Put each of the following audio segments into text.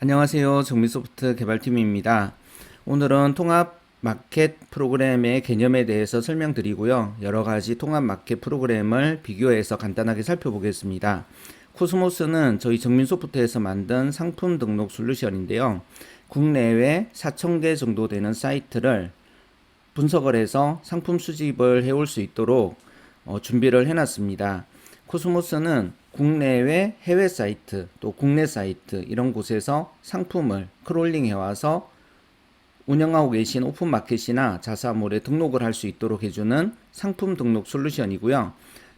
안녕하세요. 정미소프트 개발팀입니다. 오늘은 통합 마켓 프로그램의 개념에 대해서 설명드리고요. 여러 가지 통합 마켓 프로그램을 비교해서 간단하게 살펴보겠습니다. 코스모스는 저희 정민소프트에서 만든 상품 등록 솔루션인데요. 국내외 4,000개 정도 되는 사이트를 분석을 해서 상품 수집을 해올 수 있도록 준비를 해놨습니다. 코스모스는 국내외 해외 사이트 또 국내 사이트 이런 곳에서 상품을 크롤링 해와서 운영하고 계신 오픈마켓이나 자사몰에 등록을 할 수 있도록 해주는 상품 등록 솔루션이고요.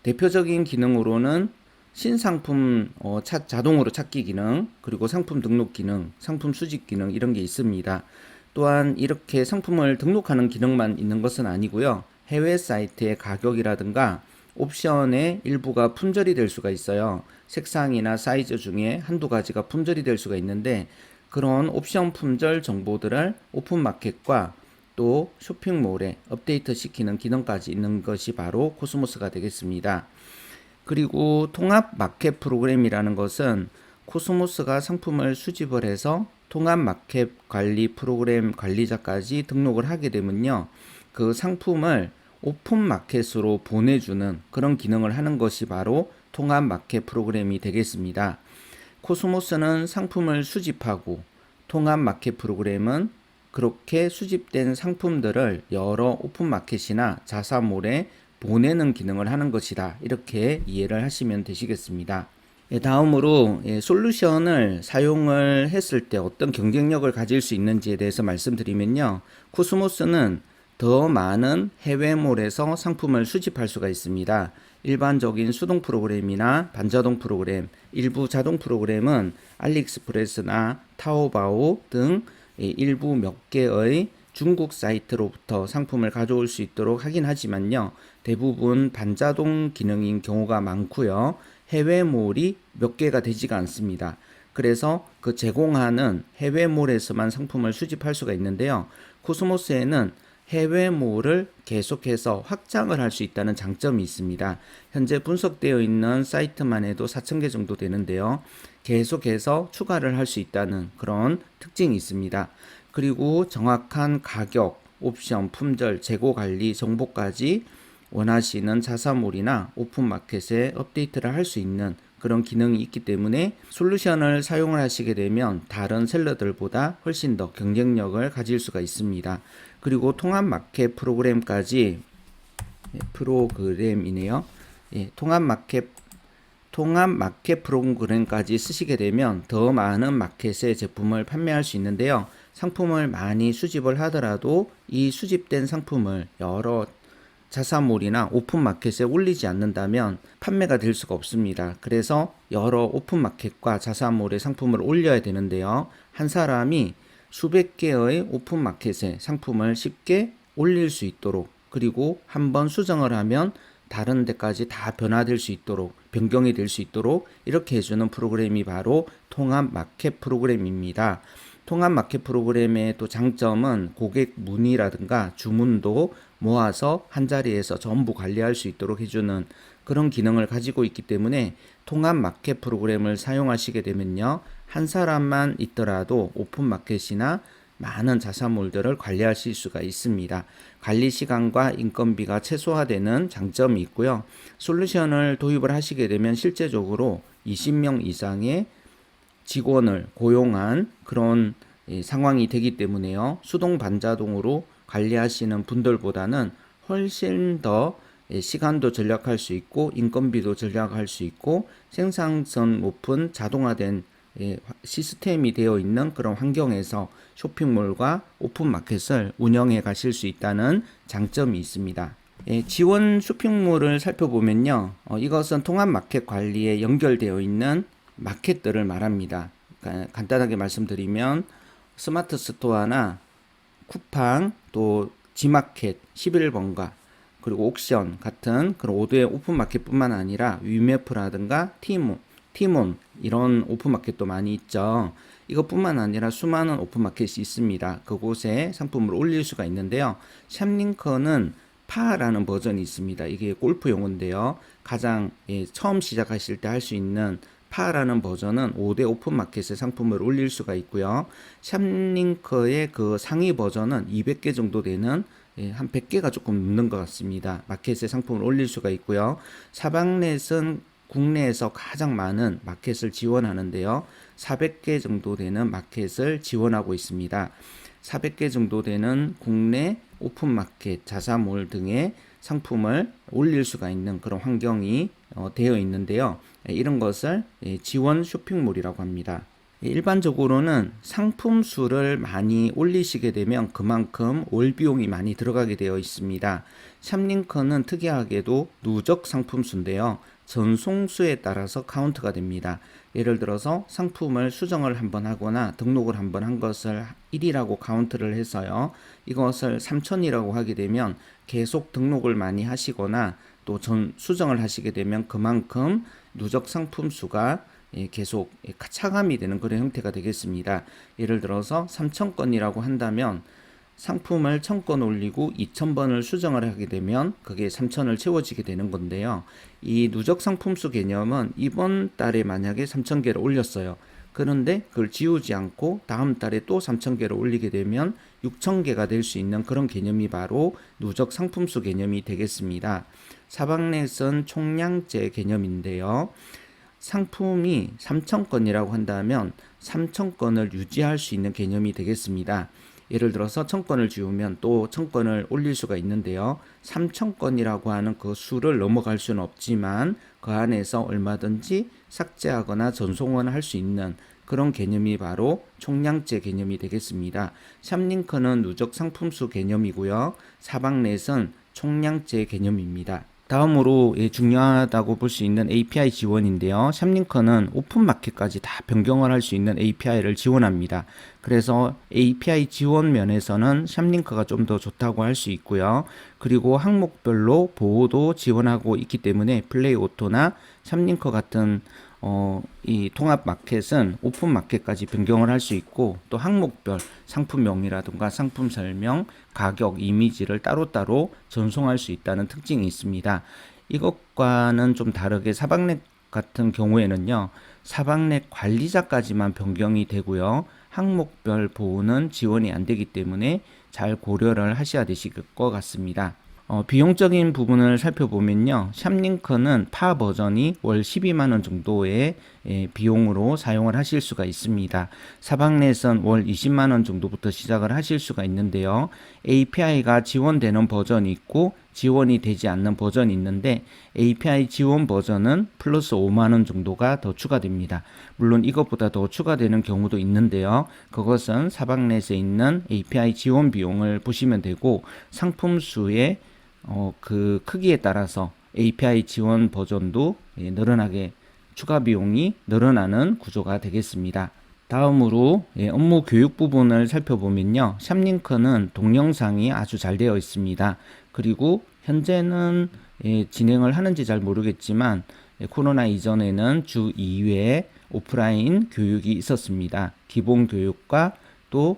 대표적인 기능으로는 신상품 자동으로 찾기 기능, 그리고 상품 등록 기능, 상품 수집 기능 이런 게 있습니다. 또한 이렇게 상품을 등록하는 기능만 있는 것은 아니고요. 해외 사이트의 가격이라든가 옵션의 일부가 품절이 될 수가 있어요. 색상이나 사이즈 중에 한두 가지가 품절이 될 수가 있는데 그런 옵션 품절 정보들을 오픈마켓과 또 쇼핑몰에 업데이트 시키는 기능까지 있는 것이 바로 코스모스가 되겠습니다. 그리고 통합 마켓 프로그램이라는 것은 코스모스가 상품을 수집을 해서 통합 마켓 관리 프로그램 관리자까지 등록을 하게 되면요. 그 상품을 오픈 마켓으로 보내주는 그런 기능을 하는 것이 바로 통합 마켓 프로그램이 되겠습니다. 코스모스는 상품을 수집하고 통합 마켓 프로그램은 그렇게 수집된 상품들을 여러 오픈 마켓이나 자사몰에 보내는 기능을 하는 것이다. 이렇게 이해를 하시면 되시겠습니다. 다음으로 솔루션을 사용을 했을 때 어떤 경쟁력을 가질 수 있는지에 대해서 말씀드리면요. 코스모스는 더 많은 해외몰에서 상품을 수집할 수가 있습니다. 일반적인 수동 프로그램이나 반자동 프로그램, 일부 자동 프로그램은 알리익스프레스나 타오바오 등 일부 몇 개의 중국 사이트로부터 상품을 가져올 수 있도록 하긴 하지만요. 대부분 반자동 기능인 경우가 많고요. 해외몰이 몇 개가 되지가 않습니다. 그래서 그 제공하는 해외몰에서만 상품을 수집할 수가 있는데요. 코스모스에는 해외몰을 계속해서 확장을 할 수 있다는 장점이 있습니다. 현재 분석되어 있는 사이트만 해도 4,000개 정도 되는데요. 계속해서 추가를 할 수 있다는 그런 특징이 있습니다. 그리고 정확한 가격, 옵션, 품절, 재고 관리 정보까지 원하시는 자사몰이나 오픈마켓에 업데이트를 할 수 있는 그런 기능이 있기 때문에 솔루션을 사용을 하시게 되면 다른 셀러들보다 훨씬 더 경쟁력을 가질 수가 있습니다. 그리고 통합 마켓 프로그램까지 프로그램이네요. 통합 마켓 프로그램까지 쓰시게 되면 더 많은 마켓의 제품을 판매할 수 있는데요. 상품을 많이 수집을 하더라도 이 수집된 상품을 여러 자사몰이나 오픈마켓에 올리지 않는다면 판매가 될 수가 없습니다. 그래서 여러 오픈마켓과 자사몰에 상품을 올려야 되는데요. 한 사람이 수백 개의 오픈마켓에 상품을 쉽게 올릴 수 있도록, 그리고 한번 수정을 하면 다른 데까지 다 변화될 수 있도록, 변경이 될 수 있도록 이렇게 해주는 프로그램이 바로 통합 마켓 프로그램입니다. 통합 마켓 프로그램의 또 장점은 고객 문의라든가 주문도 모아서 한 자리에서 전부 관리할 수 있도록 해주는 그런 기능을 가지고 있기 때문에 통합 마켓 프로그램을 사용하시게 되면요. 한 사람만 있더라도 오픈 마켓이나 많은 자사몰들을 관리하실 수가 있습니다. 관리 시간과 인건비가 최소화되는 장점이 있고요. 솔루션을 도입을 하시게 되면 실제적으로 20명 이상의 직원을 고용한 그런 상황이 되기 때문에요. 수동 반자동으로 관리하시는 분들보다는 훨씬 더 시간도 절약할 수 있고 인건비도 절약할 수 있고 생산성 높은 자동화된 시스템이 되어 있는 그런 환경에서 쇼핑몰과 오픈마켓을 운영해 가실 수 있다는 장점이 있습니다. 지원 쇼핑몰을 살펴보면요. 이것은 통합마켓 관리에 연결되어 있는 마켓들을 말합니다. 그러니까 간단하게 말씀드리면 스마트 스토어나 쿠팡, 또 지마켓 11번가, 그리고 옥션 같은 그런 5대 오픈마켓뿐만 아니라 위메프라든가 티몬 이런 오픈마켓도 많이 있죠. 이것뿐만 아니라 수많은 오픈마켓이 있습니다. 그곳에 상품을 올릴 수가 있는데요. 샵링크는 파라는 버전이 있습니다. 이게 골프 용어인데요. 가장 처음 시작하실 때 할 수 있는 파라는 버전은 5대 오픈마켓에 상품을 올릴 수가 있고요. 샵링커의 그 상위 버전은 200개 정도 되는 한 100개가 조금 넘는 것 같습니다. 마켓에 상품을 올릴 수가 있고요. 사방넷은 국내에서 가장 많은 마켓을 지원하는데요. 400개 정도 되는 마켓을 지원하고 있습니다. 400개 정도 되는 국내 오픈마켓, 자사몰 등의 상품을 올릴 수가 있는 그런 환경이 되어 있는데요. 이런 것을 지원 쇼핑몰이라고 합니다. 일반적으로는 상품 수를 많이 올리시게 되면 그만큼 올 비용이 많이 들어가게 되어 있습니다. 샵링커는 특이하게도 누적 상품 수인데요. 전송수에 따라서 카운트가 됩니다. 예를 들어서 상품을 수정을 한번 하거나 등록을 한번 한 것을 1이라고 카운트를 해서요. 이것을 3000이라고 하게 되면 계속 등록을 많이 하시거나 또 수정을 하시게 되면 그만큼 누적 상품 수가 계속 차감이 되는 그런 형태가 되겠습니다. 예를 들어서 3000건이라고 한다면 상품을 1000건 올리고 2000번을 수정을 하게 되면 그게 3000을 채워지게 되는 건데요. 이 누적 상품수 개념은 이번 달에 만약에 3000개를 올렸어요. 그런데 그걸 지우지 않고 다음 달에 또 3000개를 올리게 되면 6000개가 될 수 있는 그런 개념이 바로 누적 상품수 개념이 되겠습니다. 사방넷은 총량제 개념인데요. 상품이 3000건이라고 한다면 3000건을 유지할 수 있는 개념이 되겠습니다. 예를 들어서 1000건을 지우면 또 1000건을 올릴 수가 있는데요. 3000건이라고 하는 그 수를 넘어갈 수는 없지만 그 안에서 얼마든지 삭제하거나 전송을 할 수 있는 그런 개념이 바로 총량제 개념이 되겠습니다. 샵링커는 누적 상품수 개념이고요. 사방넷은 총량제 개념입니다. 다음으로 중요하다고 볼 수 있는 API 지원인데요. 샵링커는 오픈마켓까지 다 변경을 할 수 있는 API를 지원합니다. 그래서 API 지원 면에서는 샵링커가 좀 더 좋다고 할 수 있고요. 그리고 항목별로 보호도 지원하고 있기 때문에 플레이오토나 샵링커 같은 이 통합 마켓은 오픈 마켓까지 변경을 할 수 있고 또 항목별 상품명이라든가 상품 설명, 가격, 이미지를 따로따로 전송할 수 있다는 특징이 있습니다. 이것과는 좀 다르게 사방넷 같은 경우에는요. 사방넷 관리자까지만 변경이 되고요. 항목별 보호는 지원이 안 되기 때문에 잘 고려를 하셔야 되실 것 같습니다. 비용적인 부분을 살펴보면요. 샵링커는 파 버전이 월 12만원 정도의 비용으로 사용을 하실 수가 있습니다. 사방넷은 월 20만원 정도부터 시작을 하실 수가 있는데요. API가 지원되는 버전이 있고 지원이 되지 않는 버전이 있는데 API 지원 버전은 플러스 5만원 정도가 더 추가됩니다. 물론 이것보다 더 추가되는 경우도 있는데요. 그것은 사방넷에 있는 API 지원 비용을 보시면 되고 상품 수의 그 크기에 따라서 API 지원 버전도 늘어나게 추가 비용이 늘어나는 구조가 되겠습니다. 다음으로 업무 교육 부분을 살펴보면요. 샵링커는 동영상이 아주 잘 되어 있습니다. 그리고 현재는 진행을 하는지 잘 모르겠지만 코로나 이전에는 주 2회 오프라인 교육이 있었습니다. 기본 교육과 또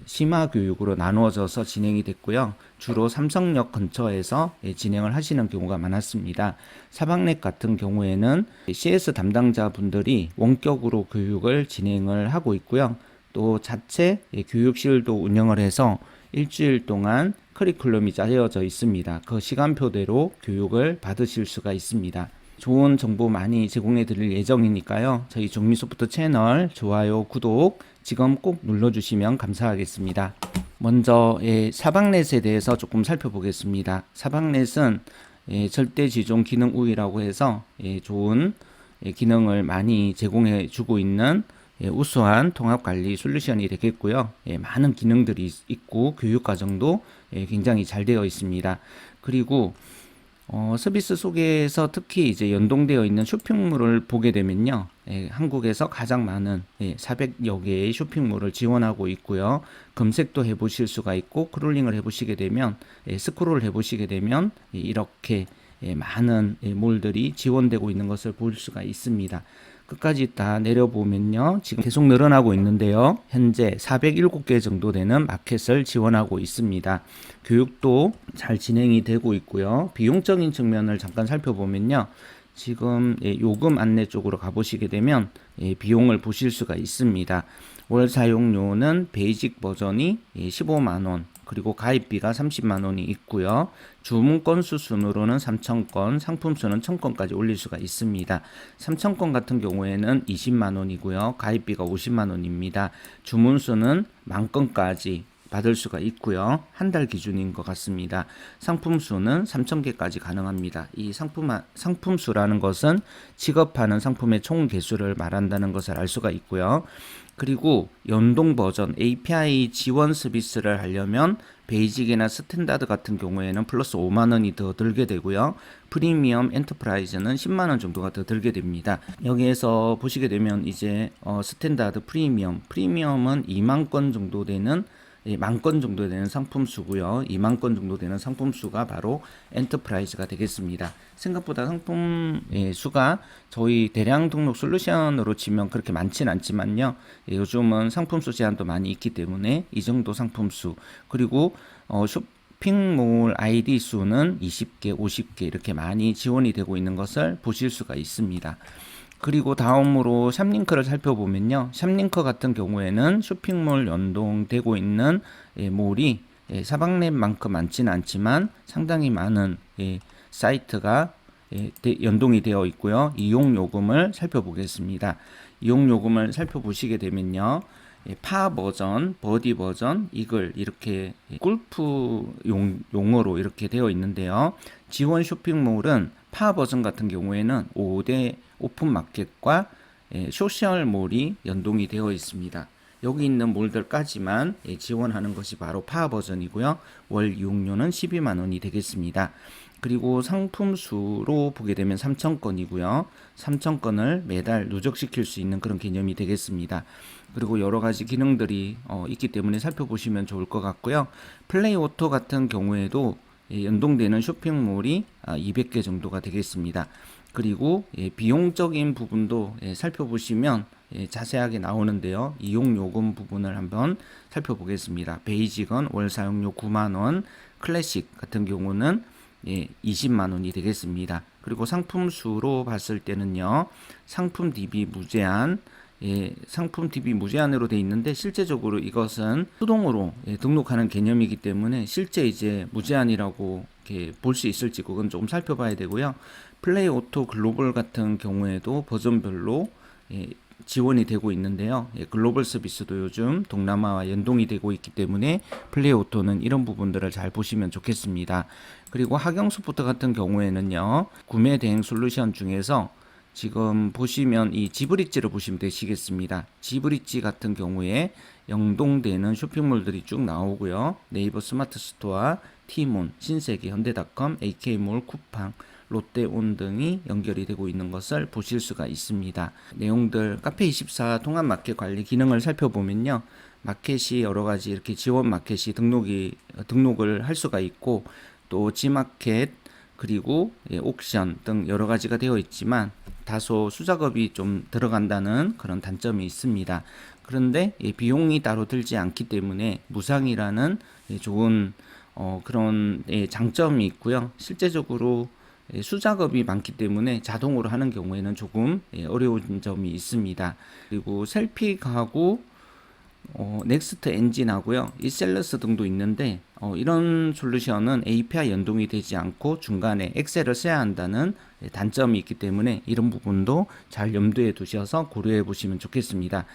심화 교육으로 나누어져서 진행이 됐고요. 주로 삼성역 근처에서 진행을 하시는 경우가 많았습니다. 사방넷 같은 경우에는 CS 담당자분들이 원격으로 교육을 진행을 하고 있고요. 또 자체 교육실도 운영을 해서 일주일 동안 커리큘럼이 짜여져 있습니다. 그 시간표대로 교육을 받으실 수가 있습니다. 좋은 정보 많이 제공해 드릴 예정이니까요. 저희 종미소프트 채널 좋아요, 구독 지금 꼭 눌러주시면 감사하겠습니다. 먼저 사방넷에 대해서 조금 살펴보겠습니다. 사방넷은 절대 지존 기능 우위라고 해서 좋은 기능을 많이 제공해 주고 있는 우수한 통합관리 솔루션이 되겠고요. 많은 기능들이 있고 교육과정도 굉장히 잘 되어 있습니다. 그리고 서비스 속에서 특히 이제 연동되어 있는 쇼핑몰을 보게 되면요. 한국에서 가장 많은 400여 개의 쇼핑몰을 지원하고 있고요. 검색도 해보실 수가 있고 크롤링을 해보시게 되면 스크롤을 해보시게 되면 이렇게 많은 몰들이 지원되고 있는 것을 볼 수가 있습니다. 끝까지 다 내려보면요. 지금 계속 늘어나고 있는데요. 현재 407개 정도 되는 마켓을 지원하고 있습니다. 교육도 잘 진행이 되고 있고요. 비용적인 측면을 잠깐 살펴보면요. 지금 요금 안내 쪽으로 가보시게 되면 비용을 보실 수가 있습니다. 월 사용료는 베이직 버전이 15만원, 그리고 가입비가 30만원이 있고요. 주문 건수 순으로는 3,000건, 상품 수는 1,000건까지 올릴 수가 있습니다. 3,000건 같은 경우에는 20만원이고요. 가입비가 50만원입니다. 주문 수는 10,000건까지 받을 수가 있고요. 한 달 기준인 것 같습니다. 상품 수는 3,000개까지 가능합니다. 이 상품 수라는 것은 취급하는 상품의 총 개수를 말한다는 것을 알 수가 있고요. 그리고 연동 버전 API 지원 서비스를 하려면 베이직이나 스탠다드 같은 경우에는 플러스 5만원이 더 들게 되고요. 프리미엄 엔터프라이즈는 10만원 정도가 더 들게 됩니다. 여기에서 보시게 되면 이제 스탠다드 프리미엄은 2만 건 정도 되는 10,000건 정도 되는 상품 수고요. 2만 건 정도 되는 상품 수가 바로 엔터프라이즈가 되겠습니다. 생각보다 상품 수가 저희 대량 등록 솔루션으로 치면 그렇게 많지는 않지만요. 요즘은 상품 수 제한도 많이 있기 때문에 이 정도 상품 수, 그리고 쇼핑몰 아이디 수는 20개, 50개 이렇게 많이 지원이 되고 있는 것을 보실 수가 있습니다. 그리고 다음으로 샵링크를 살펴보면요. 샵링크 같은 경우에는 쇼핑몰 연동되고 있는 몰이 사박넷만큼 많지는 않지만 상당히 많은 사이트가 연동이 되어 있고요. 이용요금을 살펴보겠습니다. 이용요금을 살펴보시게 되면요. 파 버전, 버디 버전, 이글 이렇게 골프 용어로 이렇게 되어 있는데요. 지원 쇼핑몰은 파 버전 같은 경우에는 5대 오픈마켓과 소셜몰이 연동이 되어 있습니다. 여기 있는 몰들까지만 지원하는 것이 바로 파 버전이고요. 월 이용료는 12만원이 되겠습니다. 그리고 상품 수로 보게 되면 3,000건이고요. 3,000건을 매달 누적시킬 수 있는 그런 개념이 되겠습니다. 그리고 여러 가지 기능들이 있기 때문에 살펴보시면 좋을 것 같고요. 플레이 오토 같은 경우에도 연동되는 쇼핑몰이 200개 정도가 되겠습니다. 그리고 비용적인 부분도 살펴보시면 자세하게 나오는데요. 이용요금 부분을 한번 살펴보겠습니다. 베이직은 월 사용료 9만원, 클래식 같은 경우는 20만원이 되겠습니다. 그리고 상품 수로 봤을 때는요. 상품 DB 무제한, 상품 DB 무제한으로 되어 있는데 실제적으로 이것은 수동으로 등록하는 개념이기 때문에 실제 이제 무제한이라고 볼 수 있을지 그건 조금 살펴봐야 되고요. 플레이 오토 글로벌 같은 경우에도 버전별로 지원이 되고 있는데요. 글로벌 서비스도 요즘 동남아와 연동이 되고 있기 때문에 플레이 오토는 이런 부분들을 잘 보시면 좋겠습니다. 그리고 하경 소프트 같은 경우에는요. 구매 대행 솔루션 중에서 지금 보시면 이 지브릿지를 보시면 되시겠습니다. 지브릿지 같은 경우에 연동되는 쇼핑몰들이 쭉 나오고요. 네이버 스마트 스토어, 티몬, 신세계, 현대닷컴, AK몰, 쿠팡, 롯데온 등이 연결이 되고 있는 것을 보실 수가 있습니다. 내용들 카페24 통합 마켓 관리 기능을 살펴보면요. 마켓이 여러 가지 이렇게 지원 마켓이 등록을 할 수가 있고 또 지마켓 그리고 옥션 등 여러 가지가 되어 있지만 다소 수작업이 좀 들어간다는 그런 단점이 있습니다. 그런데 비용이 따로 들지 않기 때문에 무상이라는 좋은 그런 장점이 있고요. 실제적으로 수작업이 많기 때문에 자동으로 하는 경우에는 조금 어려운 점이 있습니다. 그리고 셀픽하고 넥스트 엔진하고요, 이셀러스 등도 있는데 이런 솔루션은 API 연동이 되지 않고 중간에 엑셀을 써야 한다는 단점이 있기 때문에 이런 부분도 잘 염두에 두셔서 고려해 보시면 좋겠습니다.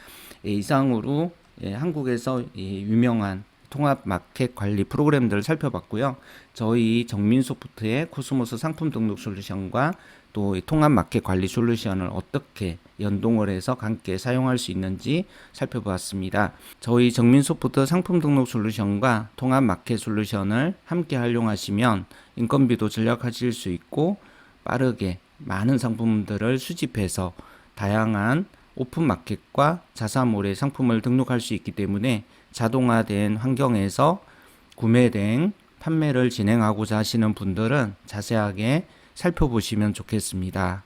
이상으로 한국에서 유명한 통합 마켓 관리 프로그램들을 살펴봤고요. 저희 정민소프트의 코스모스 상품 등록 솔루션과 또 통합 마켓 관리 솔루션을 어떻게 연동을 해서 함께 사용할 수 있는지 살펴보았습니다. 저희 정민소프트 상품 등록 솔루션과 통합 마켓 솔루션을 함께 활용하시면 인건비도 절약하실 수 있고 빠르게 많은 상품들을 수집해서 다양한 오픈 마켓과 자사몰의 상품을 등록할 수 있기 때문에 자동화된 환경에서 구매 대행 판매를 진행하고자 하시는 분들은 자세하게 살펴보시면 좋겠습니다.